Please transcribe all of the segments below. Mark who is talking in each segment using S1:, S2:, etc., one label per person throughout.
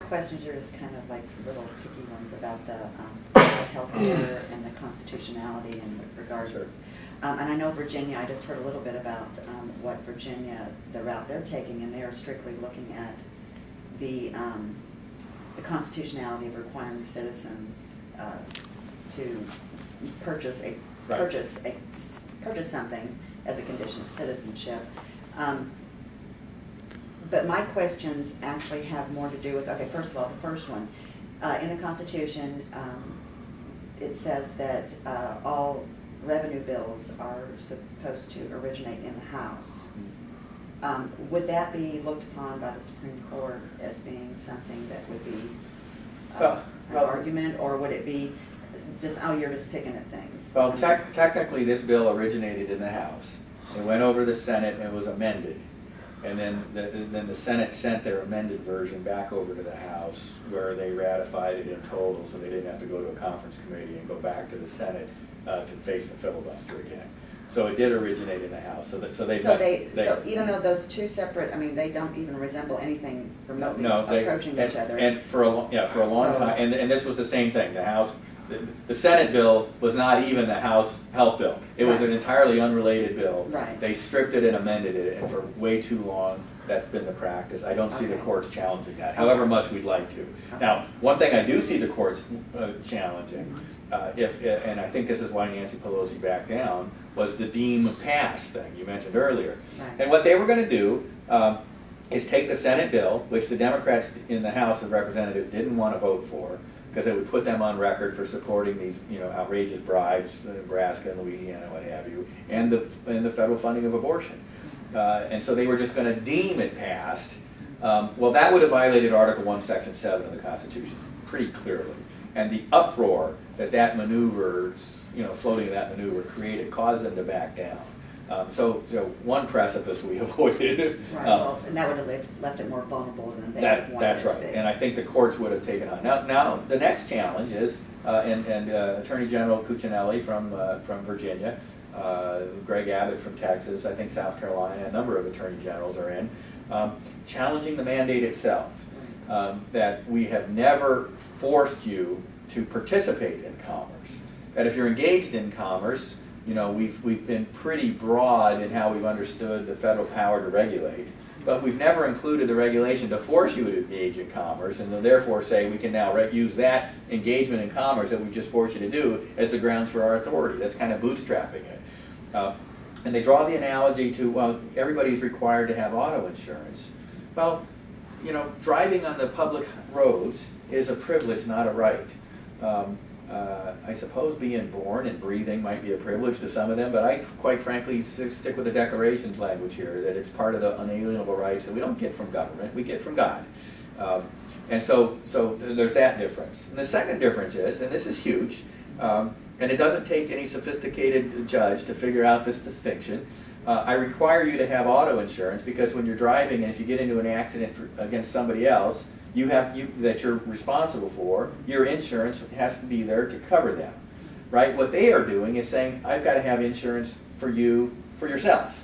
S1: questions are just kind of like little picky ones about the health care and the constitutionality in regards.
S2: Sure.
S1: And I know Virginia, I just heard a little bit about what Virginia, the route they're taking, and they're strictly looking at the constitutionality of requiring citizens to purchase something as a condition of citizenship. But my questions actually have more to do with, okay, first of all, the first one. In the Constitution, it says that all revenue bills are supposed to originate in the House. Would that be looked upon by the Supreme Court as being something that would be an argument, or would it be just, oh, you're just picking at things?
S2: Well, technically this bill originated in the House. It went over the Senate and was amended. And then the Senate sent their amended version back over to the House, where they ratified it in total, so they didn't have to go to a conference committee and go back to the Senate to face the filibuster again. So it did originate in the House. So
S1: even though those two separate, I mean, they don't even resemble anything remotely approaching each other.
S2: And for a long time, and this was the same thing. The House, the Senate bill was not even the House health bill. It was an entirely unrelated bill.
S1: Right.
S2: They stripped it and amended it, and for way too long, that's been the practice. I don't see the courts challenging that, however much we'd like to. Now, one thing I do see the courts challenging, and I think this is why Nancy Pelosi backed down, was the deem pass thing you mentioned earlier.
S1: Right.
S2: And what they were going to do is take the Senate bill, which the Democrats in the House of Representatives didn't want to vote for, because it would put them on record for supporting these, outrageous bribes in Nebraska and Louisiana, what have you, and the federal funding of abortion. And so they were just going to deem it passed. Well, that would have violated Article 1, Section 7 of the Constitution pretty clearly. And the uproar that maneuver, floating in that maneuver created, caused them to back down. So one precipice we avoided.
S1: Right, and that would have left it more vulnerable than they wanted
S2: That's right,
S1: it to be.
S2: and I think the courts would have taken on. Now the next challenge is, Attorney General Cuccinelli from Virginia, Greg Abbott from Texas, I think South Carolina, a number of attorney generals are in, challenging the mandate itself, that we have never forced you to participate in commerce. That if you're engaged in commerce, we've been pretty broad in how we've understood the federal power to regulate, but we've never included the regulation to force you to engage in commerce, and therefore say we can now use that engagement in commerce that we just forced you to do as the grounds for our authority. That's kind of bootstrapping it. And they draw the analogy to, well, everybody's required to have auto insurance. Well, driving on the public roads is a privilege, not a right. I suppose being born and breathing might be a privilege to some of them, but I quite frankly stick with the Declaration's language here, that it's part of the unalienable rights that we don't get from government, we get from God. And so there's that difference. And the second difference is, and this is huge, and it doesn't take any sophisticated judge to figure out this distinction, I require you to have auto insurance because when you're driving and if you get into an accident against somebody else, that you're responsible for, your insurance has to be there to cover them, right? What they are doing is saying, I've got to have insurance for you, for yourself.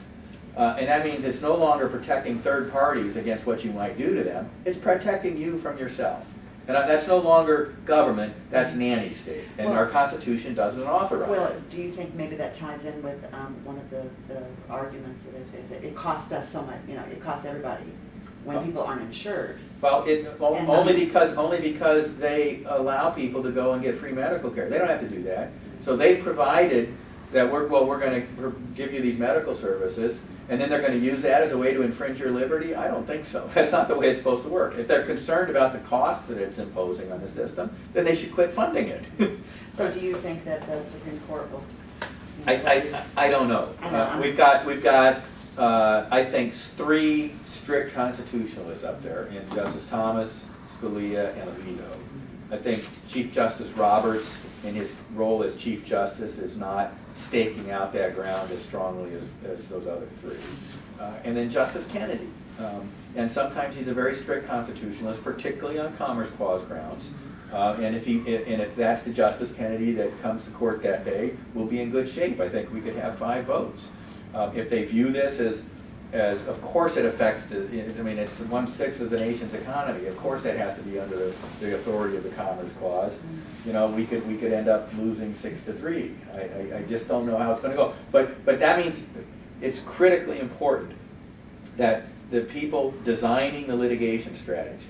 S2: And that means it's no longer protecting third parties against what you might do to them, it's protecting you from yourself. And that's no longer government, that's nanny state. And our Constitution doesn't authorize it.
S1: Well, do you think maybe that ties in with one of the arguments that is that it costs us so much, it costs everybody when people aren't insured?
S2: Well, only because they allow people to go and get free medical care. They don't have to do that. So they've provided that we're going to give you these medical services, and then they're going to use that as a way to infringe your liberty? I don't think so. That's not the way it's supposed to work. If they're concerned about the costs that it's imposing on the system, then they should quit funding it.
S1: So do you think that the Supreme Court will?
S2: I don't know. We've got I think 3 strict constitutionalists up there in Justice Thomas, Scalia, and Alito. I think Chief Justice Roberts, in his role as Chief Justice, is not staking out that ground as strongly as those other 3. And then Justice Kennedy. And sometimes he's a very strict constitutionalist, particularly on Commerce Clause grounds. And if that's the Justice Kennedy that comes to court that day, we'll be in good shape. I think we could have 5 votes. If they view this as as of course it affects the, I mean, it's 1/6 of the nation's economy. Of course that has to be under the authority of the Commerce Clause. You know, we could end up losing 6-3. I just don't know how it's going to go. But that means it's critically important that the people designing the litigation strategy,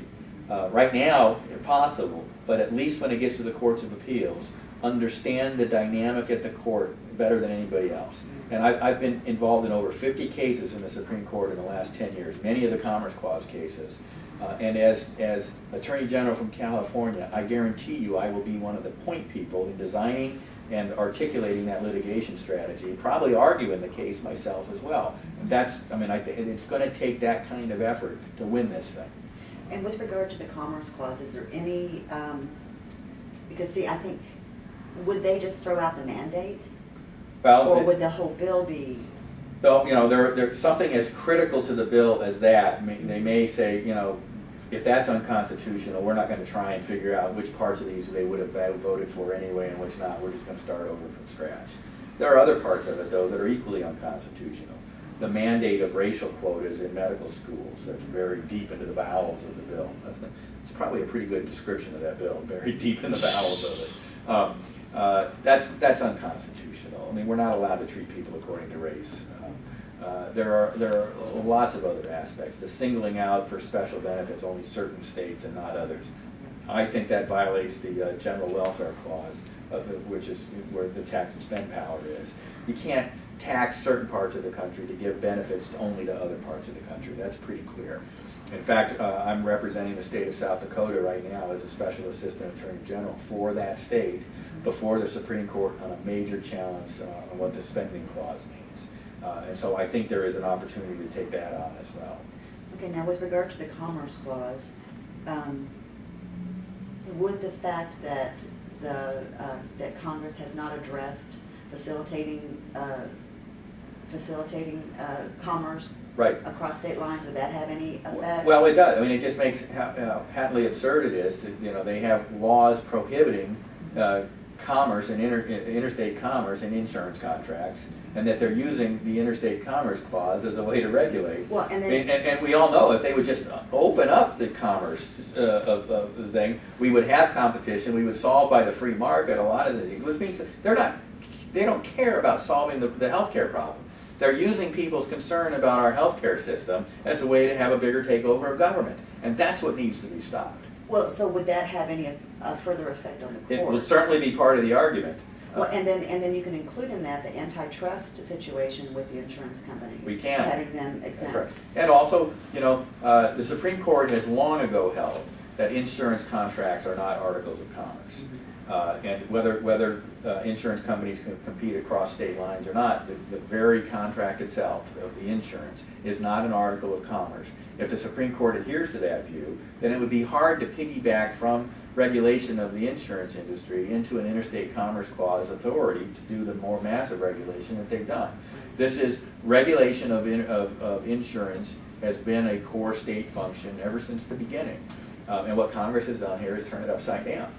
S2: right now impossible, but at least when it gets to the courts of appeals, understand the dynamic at the court better than anybody else. And I've been involved in over 50 cases in the Supreme Court in the last 10 years, many of the Commerce Clause cases. And as Attorney General from California, I guarantee you I will be one of the point people in designing and articulating that litigation strategy, probably arguing the case myself as well. And that's, I mean, it's going to take that kind of effort to win this thing.
S1: And with regard to the Commerce Clause, is there any, because see, I think, would they just throw out the mandate?
S2: Well,
S1: or would the whole bill be?
S2: Well, you know, there's something as critical to the bill as that. I mean, they may say, you know, if that's unconstitutional, we're not going to try and figure out which parts of these they would have voted for anyway and which not. We're just going to start over from scratch. There are other parts of it, though, that are equally unconstitutional. The mandate of racial quotas in medical schools, that's very deep into the bowels of the bill. It's probably a pretty good description of that bill, very deep in the bowels of it. That's unconstitutional. I mean, we're not allowed to treat people according to race. There are lots of other aspects. The singling out for special benefits only certain states and not others. I think that violates the General Welfare Clause, which is where the tax and spend power is. You can't tax certain parts of the country to give benefits only to other parts of the country. That's pretty clear. In fact, I'm representing the state of South Dakota right now as a Special Assistant Attorney General for that state before the Supreme Court on a major challenge on what the spending clause means. And so I think there is an opportunity to take that on as well.
S1: Okay, now with regard to the Commerce Clause, would the fact that that Congress has not addressed facilitating commerce
S2: right
S1: across state lines, would that have any effect?
S2: Well, it does. I mean, it just makes how patently absurd it is that, you know, they have laws prohibiting commerce and interstate commerce in insurance contracts, and that they're using the Interstate Commerce Clause as a way to regulate. Well, and we all know if they would just open up the commerce of the thing, we would have competition. We would solve by the free market a lot of the things, which means they don't care about solving the healthcare problem. They're using people's concern about our healthcare system as a way to have a bigger takeover of government, and that's what needs to be stopped.
S1: Well, so would that have any further effect on the court?
S2: It will certainly be part of the argument.
S1: Well, and then you can include in that the antitrust situation with the insurance companies.
S2: We can.
S1: Having them exempt.
S2: That's right. And also, you know, the Supreme Court has long ago held that insurance contracts are not articles of commerce. And whether insurance companies can compete across state lines or not, the very contract itself of the insurance is not an article of commerce. If the Supreme Court adheres to that view, then it would be hard to piggyback from regulation of the insurance industry into an Interstate Commerce Clause authority to do the more massive regulation that they've done. This is regulation of insurance has been a core state function ever since the beginning. And what Congress has done here is turn it upside down.